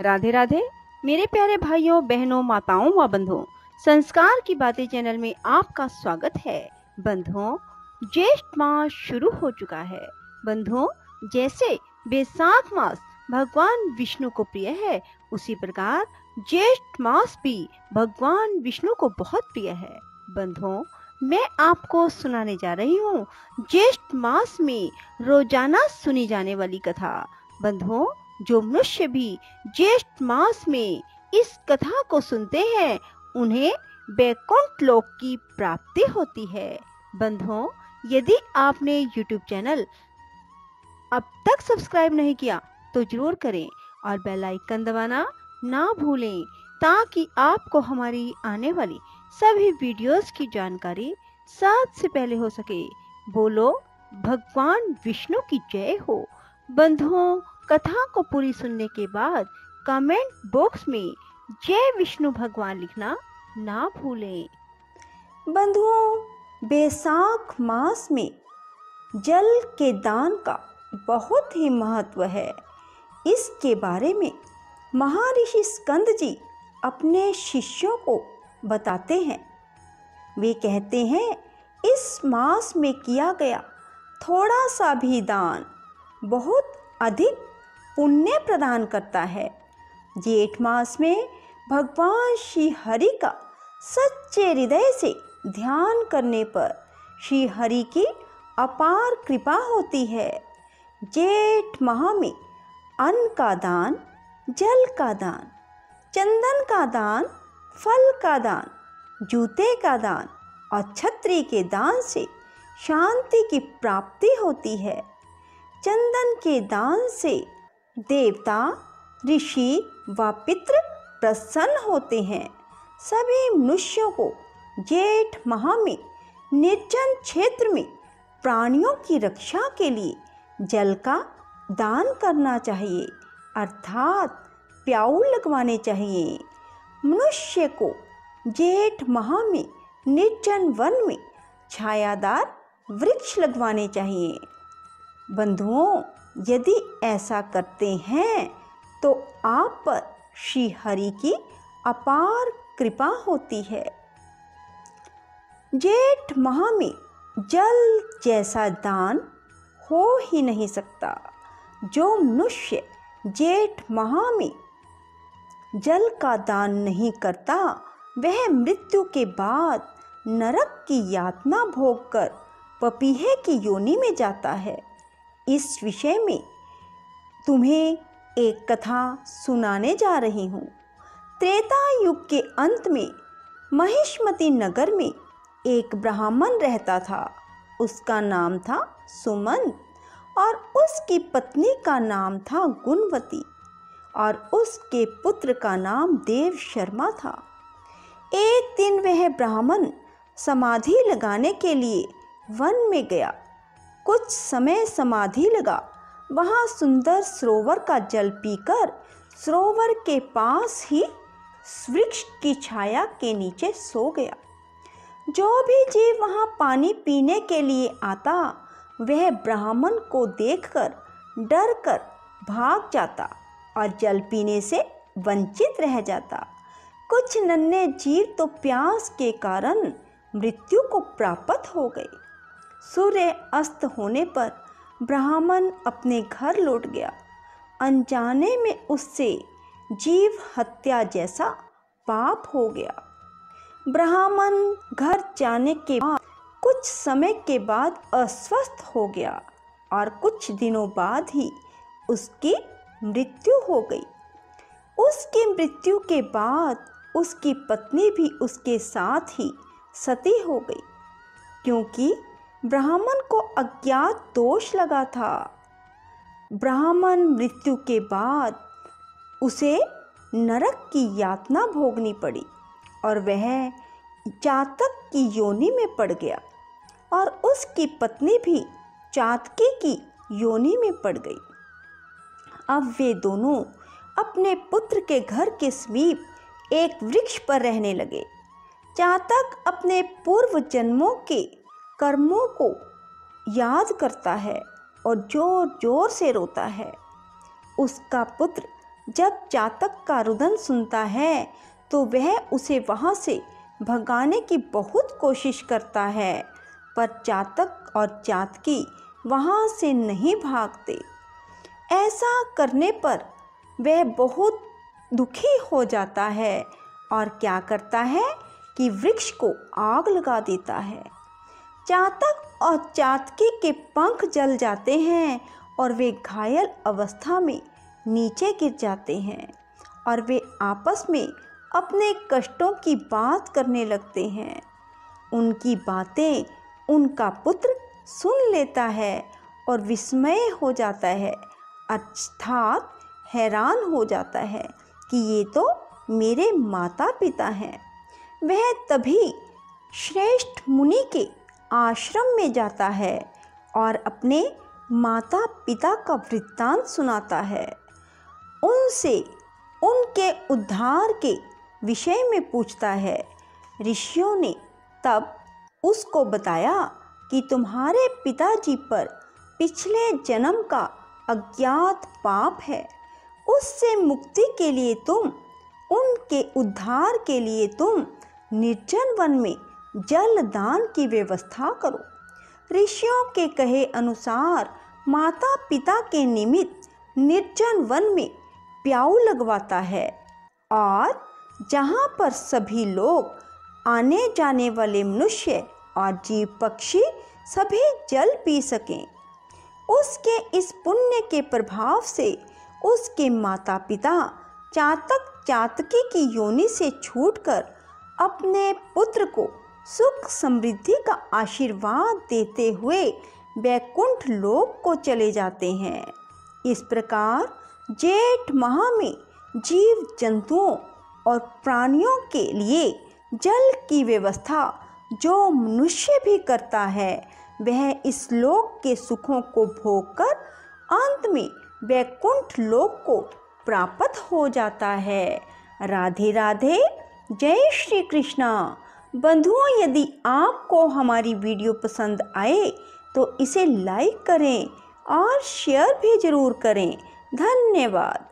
राधे राधे मेरे प्यारे भाइयों बहनों माताओं व बंधुओं, संस्कार की बातें चैनल में आपका स्वागत है। बंधुओं, ज्येष्ठ मास शुरू हो चुका है। बंधुओं, जैसे बैसाख मास भगवान विष्णु को प्रिय है, उसी प्रकार ज्येष्ठ मास भी भगवान विष्णु को बहुत प्रिय है। बंधुओं, मैं आपको सुनाने जा रही हूँ ज्येष्ठ मास में रोजाना सुनी जाने वाली कथा। बंधुओं, जो मनुष्य भी ज्येष्ठ मास में इस कथा को सुनते हैं, उन्हें वैकुंठ लोक की प्राप्ति होती है। बंधुओं, यदि आपने YouTube चैनल अब तक सब्सक्राइब नहीं किया तो जरूर करें और बेल आइकन दबाना ना भूलें, ताकि आपको हमारी आने वाली सभी वीडियोस की जानकारी सबसे पहले हो सके। बोलो भगवान विष्णु की जय हो। बंधुओं, कथा को पूरी सुनने के बाद कमेंट बॉक्स में जय विष्णु भगवान लिखना ना भूलें। बंधुओं, बैसाख मास में जल के दान का बहुत ही महत्व है। इसके बारे में महर्षि स्कंद जी अपने शिष्यों को बताते हैं। वे कहते हैं, इस मास में किया गया थोड़ा सा भी दान बहुत अधिक पुण्य प्रदान करता है। जेठ मास में भगवान श्री हरि का सच्चे हृदय से ध्यान करने पर श्री हरि की अपार कृपा होती है। जेठ माह में अन्न का दान, जल का दान, चंदन का दान, फल का दान, जूते का दान और छतरी के दान से शांति की प्राप्ति होती है। चंदन के दान से देवता, ऋषि व पितृ प्रसन्न होते हैं। सभी मनुष्यों को जेठ माह में निर्जन क्षेत्र में प्राणियों की रक्षा के लिए जल का दान करना चाहिए, अर्थात प्याऊ लगवाने चाहिए। मनुष्य को जेठ माह में निर्जन वन में छायादार वृक्ष लगवाने चाहिए। बंधुओं, यदि ऐसा करते हैं तो आप पर श्री हरि की अपार कृपा होती है। जेठ माह में जल जैसा दान हो ही नहीं सकता। जो मनुष्य जेठ माह में जल का दान नहीं करता, वह मृत्यु के बाद नरक की यातना भोगकर पपीहे की योनि में जाता है। इस विषय में तुम्हें एक कथा सुनाने जा रही हूँ। त्रेता युग के अंत में महिष्मती नगर में एक ब्राह्मण रहता था। उसका नाम था सुमंत और उसकी पत्नी का नाम था गुणवती और उसके पुत्र का नाम देव शर्मा था। एक दिन वह ब्राह्मण समाधि लगाने के लिए वन में गया। कुछ समय समाधि लगा। वहाँ सुंदर सरोवर का जल पीकर सरोवर के पास ही वृक्ष की छाया के नीचे सो गया। जो भी जीव वहाँ पानी पीने के लिए आता, वह ब्राह्मण को देखकर डर कर भाग जाता और जल पीने से वंचित रह जाता। कुछ नन्हे जीव तो प्यास के कारण मृत्यु को प्राप्त हो गए। सूर्य अस्त होने पर ब्राह्मण अपने घर लौट गया। अनजाने में उससे जीव हत्या जैसा पाप हो गया। ब्राह्मण घर जाने के बाद कुछ समय के बाद अस्वस्थ हो गया और कुछ दिनों बाद ही उसकी मृत्यु हो गई। उसकी मृत्यु के बाद उसकी पत्नी भी उसके साथ ही सती हो गई, क्योंकि ब्राह्मण को अज्ञात दोष लगा था। ब्राह्मण मृत्यु के बाद उसे नरक की यातना भोगनी पड़ी और वह चातक की योनि में पड़ गया और उसकी पत्नी भी चातकी की योनि में पड़ गई। अब वे दोनों अपने पुत्र के घर के समीप एक वृक्ष पर रहने लगे। चातक अपने पूर्व जन्मों के कर्मों को याद करता है और जोर जोर से रोता है। उसका पुत्र जब चातक का रुदन सुनता है तो वह उसे वहाँ से भगाने की बहुत कोशिश करता है, पर चातक और चातकी वहाँ से नहीं भागते। ऐसा करने पर वह बहुत दुखी हो जाता है और क्या करता है कि वृक्ष को आग लगा देता है। चातक और चातकी के पंख जल जाते हैं और वे घायल अवस्था में नीचे गिर जाते हैं और वे आपस में अपने कष्टों की बात करने लगते हैं। उनकी बातें उनका पुत्र सुन लेता है और विस्मय हो जाता है, अर्थात हैरान हो जाता है कि ये तो मेरे माता पिता हैं। वह तभी श्रेष्ठ मुनि के आश्रम में जाता है और अपने माता पिता का वृत्तांत सुनाता है। उनसे उनके उद्धार के विषय में पूछता है। ऋषियों ने तब उसको बताया कि तुम्हारे पिताजी पर पिछले जन्म का अज्ञात पाप है, उससे मुक्ति के लिए उनके उद्धार के लिए तुम निर्जन वन में जल दान की व्यवस्था करो। ऋषियों के कहे अनुसार माता पिता के निमित्त निर्जन वन में प्याऊ लगवाता है और जहाँ पर सभी लोग, आने जाने वाले मनुष्य और जीव पक्षी सभी जल पी सकें। उसके इस पुण्य के प्रभाव से उसके माता पिता चातक चातकी की योनि से छूटकर अपने पुत्र को सुख समृद्धि का आशीर्वाद देते हुए वैकुंठ लोक को चले जाते हैं। इस प्रकार जेठ माह में जीव जंतुओं और प्राणियों के लिए जल की व्यवस्था जो मनुष्य भी करता है, वह इस लोक के सुखों को भोगकर अंत में वैकुंठ लोक को प्राप्त हो जाता है। राधे राधे, जय श्री कृष्णा। बंधुओं, यदि आपको हमारी वीडियो पसंद आए तो इसे लाइक करें और शेयर भी ज़रूर करें। धन्यवाद।